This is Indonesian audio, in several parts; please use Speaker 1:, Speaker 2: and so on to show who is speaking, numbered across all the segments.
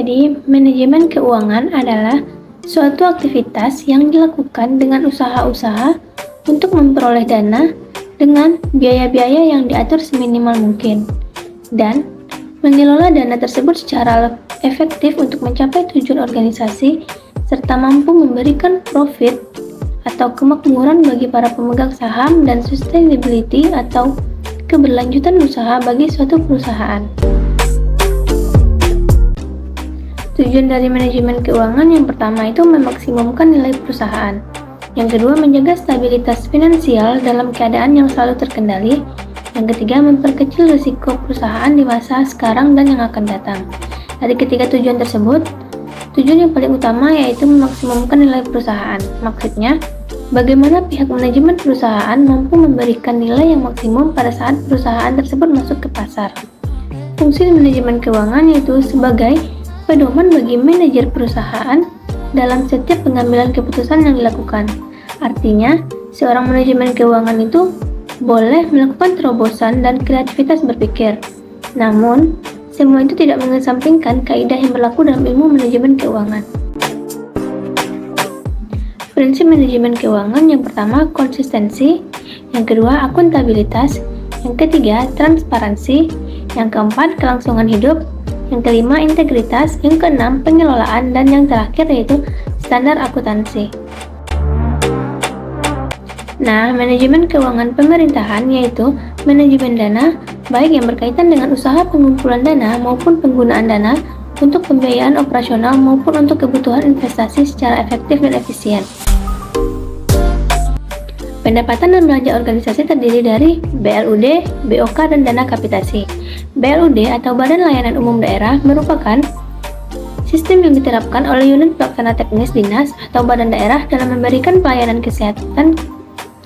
Speaker 1: Jadi, manajemen keuangan adalah suatu aktivitas yang dilakukan dengan usaha-usaha untuk memperoleh dana dengan biaya-biaya yang diatur seminimal mungkin dan mengelola dana tersebut secara efektif untuk mencapai tujuan organisasi serta mampu memberikan profit atau kemakmuran bagi para pemegang saham dan sustainability atau keberlanjutan usaha bagi suatu perusahaan. Tujuan dari manajemen keuangan yang pertama itu memaksimumkan nilai perusahaan. Yang kedua, menjaga stabilitas finansial dalam keadaan yang selalu terkendali. Yang ketiga, memperkecil risiko perusahaan di masa sekarang dan yang akan datang. Dari ketiga tujuan tersebut, tujuan yang paling utama yaitu memaksimumkan nilai perusahaan. Maksudnya, bagaimana pihak manajemen perusahaan mampu memberikan nilai yang maksimum pada saat perusahaan tersebut masuk ke pasar. Fungsi manajemen keuangan yaitu sebagai pedoman bagi manajer perusahaan dalam setiap pengambilan keputusan yang dilakukan. Artinya, seorang manajemen keuangan itu boleh melakukan terobosan dan kreativitas berpikir. Namun, semua itu tidak mengesampingkan kaidah yang berlaku dalam ilmu manajemen keuangan. Prinsip manajemen keuangan yang pertama, konsistensi. Yang kedua, akuntabilitas. Yang ketiga, transparansi. Yang keempat, kelangsungan hidup. Yang kelima, integritas. Yang keenam, pengelolaan. Dan yang terakhir yaitu standar akuntansi. Nah, manajemen keuangan pemerintahan yaitu manajemen dana, baik yang berkaitan dengan usaha pengumpulan dana maupun penggunaan dana untuk pembiayaan operasional maupun untuk kebutuhan investasi secara efektif dan efisien. Pendapatan dan belanja organisasi terdiri dari BLUD, BOK, dan dana kapitasi. BLUD atau Badan Layanan Umum Daerah merupakan sistem yang diterapkan oleh unit pelaksana teknis dinas atau badan daerah dalam memberikan pelayanan kesehatan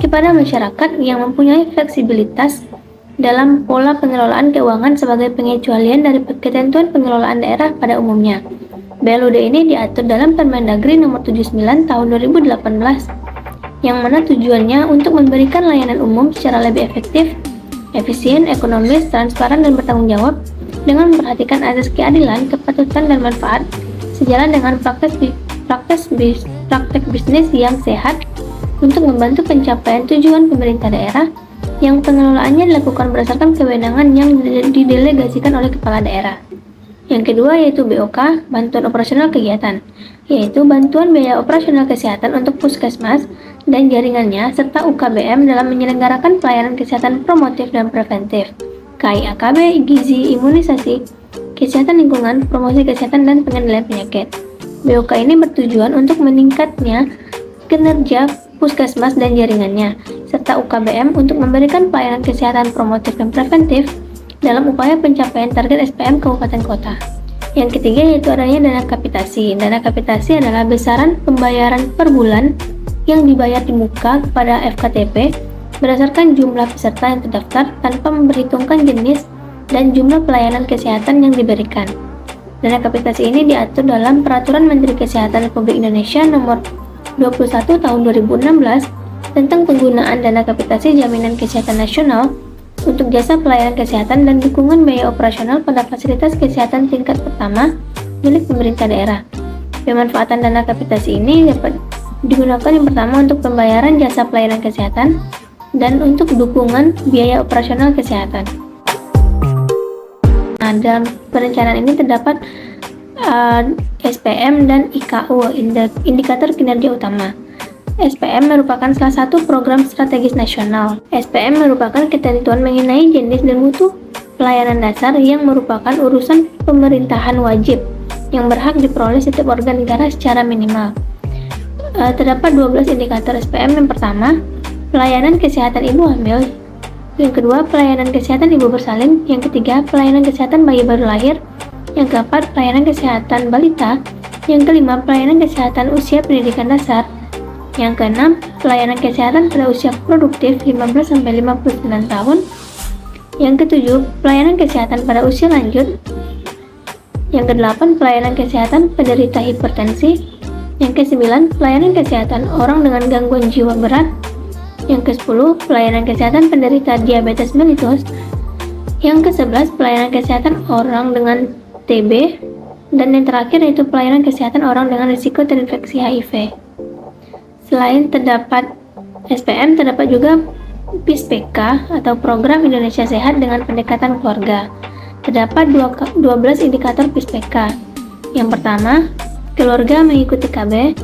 Speaker 1: kepada masyarakat yang mempunyai fleksibilitas dalam pola pengelolaan keuangan sebagai pengecualian dari ketentuan pengelolaan daerah pada umumnya. BLUD ini diatur dalam Permendagri Nomor 79 Tahun 2018 yang mana tujuannya untuk memberikan layanan umum secara lebih efektif, efisien, ekonomis, transparan, dan bertanggung jawab dengan memperhatikan azas keadilan, kepatutan, dan manfaat sejalan dengan praktek bisnis yang sehat untuk membantu pencapaian tujuan pemerintah daerah yang pengelolaannya dilakukan berdasarkan kewenangan yang didelegasikan oleh kepala daerah. Yang kedua yaitu BOK, bantuan operasional kegiatan, yaitu bantuan biaya operasional kesehatan untuk puskesmas dan jaringannya serta UKBM dalam menyelenggarakan pelayanan kesehatan promotif dan preventif, KIAKB, gizi, imunisasi, kesehatan lingkungan, promosi kesehatan, dan pengendalian penyakit. BOK ini bertujuan untuk meningkatnya kinerja puskesmas dan jaringannya, serta UKBM untuk memberikan pelayanan kesehatan promotif dan preventif dalam upaya pencapaian target SPM kabupaten kota. Yang ketiga yaitu adanya dana kapitasi. Dana kapitasi adalah besaran pembayaran per bulan yang dibayar di muka kepada FKTP berdasarkan jumlah peserta yang terdaftar tanpa memperhitungkan jenis dan jumlah pelayanan kesehatan yang diberikan. Dana kapitasi ini diatur dalam Peraturan Menteri Kesehatan Republik Indonesia Nomor 21 Tahun 2016 tentang penggunaan dana kapitasi jaminan kesehatan nasional untuk jasa pelayanan kesehatan dan dukungan biaya operasional pada fasilitas kesehatan tingkat pertama milik pemerintah daerah. Pemanfaatan dana kapitasi ini dapat digunakan yang pertama untuk pembayaran jasa pelayanan kesehatan dan untuk dukungan biaya operasional kesehatan. Nah, dalam perencanaan ini terdapat SPM dan IKU, indikator kinerja utama. SPM merupakan salah satu program strategis nasional. SPM merupakan ketentuan mengenai jenis dan mutu pelayanan dasar yang merupakan urusan pemerintahan wajib yang berhak diperoleh setiap organ negara secara minimal. Terdapat 12 indikator SPM. Yang pertama, pelayanan kesehatan ibu hamil. Yang kedua, pelayanan kesehatan ibu bersalin. Yang ketiga, pelayanan kesehatan bayi baru lahir. Yang keempat, pelayanan kesehatan balita. Yang kelima, pelayanan kesehatan usia pendidikan dasar. Yang keenam, pelayanan kesehatan pada usia produktif 15-59 tahun. Yang ketujuh, pelayanan kesehatan pada usia lanjut. Yang kedelapan, pelayanan kesehatan penderita hipertensi. Yang kesembilan, pelayanan kesehatan orang dengan gangguan jiwa berat. Yang ke-10, pelayanan kesehatan penderita diabetes mellitus. Yang ke-11, pelayanan kesehatan orang dengan TB. Dan yang terakhir yaitu pelayanan kesehatan orang dengan risiko terinfeksi HIV. Selain terdapat SPM, terdapat juga PISPK atau Program Indonesia Sehat dengan Pendekatan Keluarga. Terdapat 12 indikator PISPK. Yang pertama, keluarga mengikuti KB.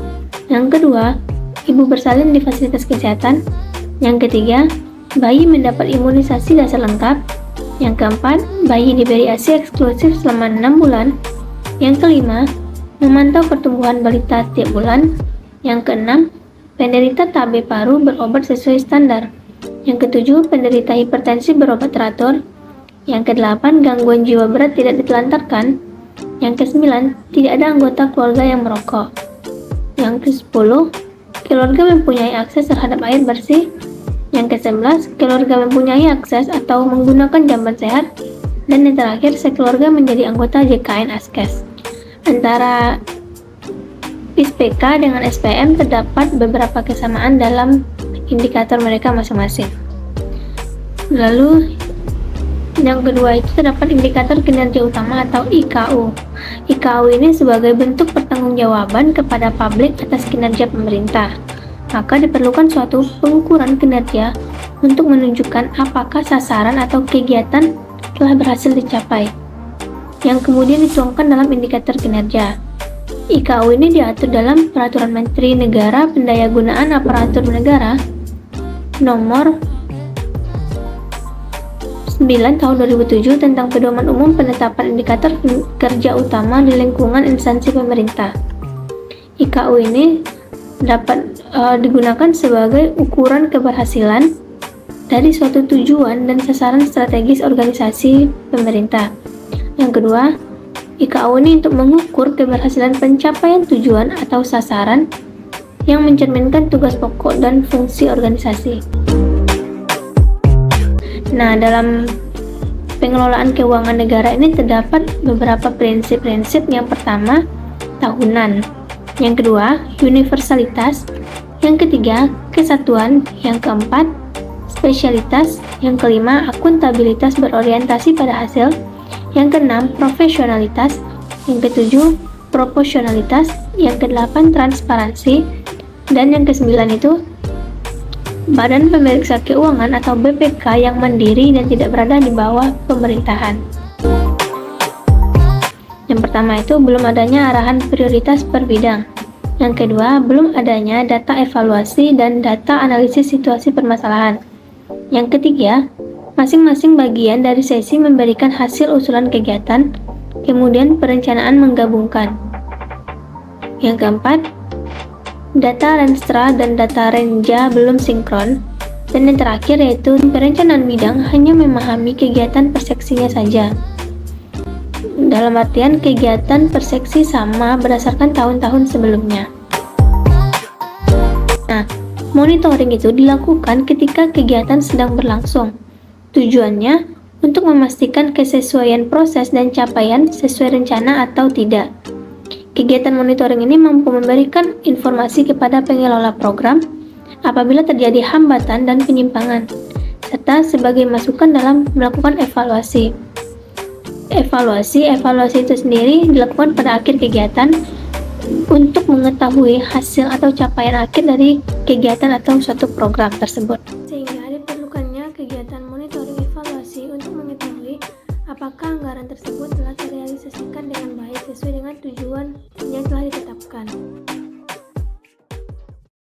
Speaker 1: Yang kedua, ibu bersalin di fasilitas kesehatan. Yang ketiga, bayi mendapat imunisasi dasar lengkap. Yang keempat, bayi diberi ASI eksklusif selama 6 bulan. Yang kelima, memantau pertumbuhan balita tiap bulan. Yang keenam, penderita TB paru berobat sesuai standar. Yang ketujuh, penderita hipertensi berobat teratur. Yang kedelapan, gangguan jiwa berat tidak ditelantarkan. Yang kesembilan, tidak ada anggota keluarga yang merokok. Yang kesepuluh, keluarga mempunyai akses terhadap air bersih. Yang ke-11, keluarga mempunyai akses atau menggunakan jamban sehat. Dan yang terakhir, sekeluarga menjadi anggota JKN Askes. Antara PISPK dengan SPM terdapat beberapa kesamaan dalam indikator mereka masing-masing. Lalu, yang kedua itu terdapat indikator kinerja utama atau IKU. IKU ini sebagai bentuk pertanggungjawaban kepada publik atas kinerja pemerintah. Maka diperlukan suatu pengukuran kinerja untuk menunjukkan apakah sasaran atau kegiatan telah berhasil dicapai, yang kemudian dituangkan dalam indikator kinerja. IKU ini diatur dalam Peraturan Menteri Negara Pendayagunaan Aparatur Negara Nomor 9 Tahun 2007 tentang Pedoman Umum Penetapan Indikator Kerja Utama di Lingkungan Instansi Pemerintah. IKU ini dapat digunakan sebagai ukuran keberhasilan dari suatu tujuan dan sasaran strategis organisasi pemerintah. Yang kedua, IKU ini untuk mengukur keberhasilan pencapaian tujuan atau sasaran yang mencerminkan tugas pokok dan fungsi organisasi. Nah, dalam pengelolaan keuangan negara ini terdapat beberapa prinsip-prinsip. Yang pertama, tahunan. Yang kedua, universalitas. Yang ketiga, kesatuan. Yang keempat, spesialitas. Yang kelima, akuntabilitas berorientasi pada hasil. Yang keenam, profesionalitas. Yang ketujuh, proporsionalitas. Yang kedelapan, transparansi. Dan yang kesembilan itu Badan Pemeriksa Keuangan atau BPK yang mandiri dan tidak berada di bawah pemerintahan. Yang pertama itu belum adanya arahan prioritas per bidang. Yang kedua, belum adanya data evaluasi dan data analisis situasi permasalahan. Yang ketiga, masing-masing bagian dari sesi memberikan hasil usulan kegiatan, kemudian perencanaan menggabungkan. Yang keempat, data Renstra dan data Renja belum sinkron. Dan yang terakhir yaitu perencanaan bidang hanya memahami kegiatan perseksinya saja. Dalam artian kegiatan perseksi sama berdasarkan tahun-tahun sebelumnya. Nah, monitoring itu dilakukan ketika kegiatan sedang berlangsung. Tujuannya untuk memastikan kesesuaian proses dan capaian sesuai rencana atau tidak. Kegiatan monitoring ini mampu memberikan informasi kepada pengelola program apabila terjadi hambatan dan penyimpangan, serta sebagai masukan dalam melakukan evaluasi. Evaluasi itu sendiri dilakukan pada akhir kegiatan untuk mengetahui hasil atau capaian akhir dari kegiatan atau suatu program tersebut. Sehingga diperlukannya kegiatan monitoring evaluasi untuk mengetahui apakah anggaran tersebut telah terrealisasikan dengan baik sesuai dengan tujuan yang telah ditetapkan.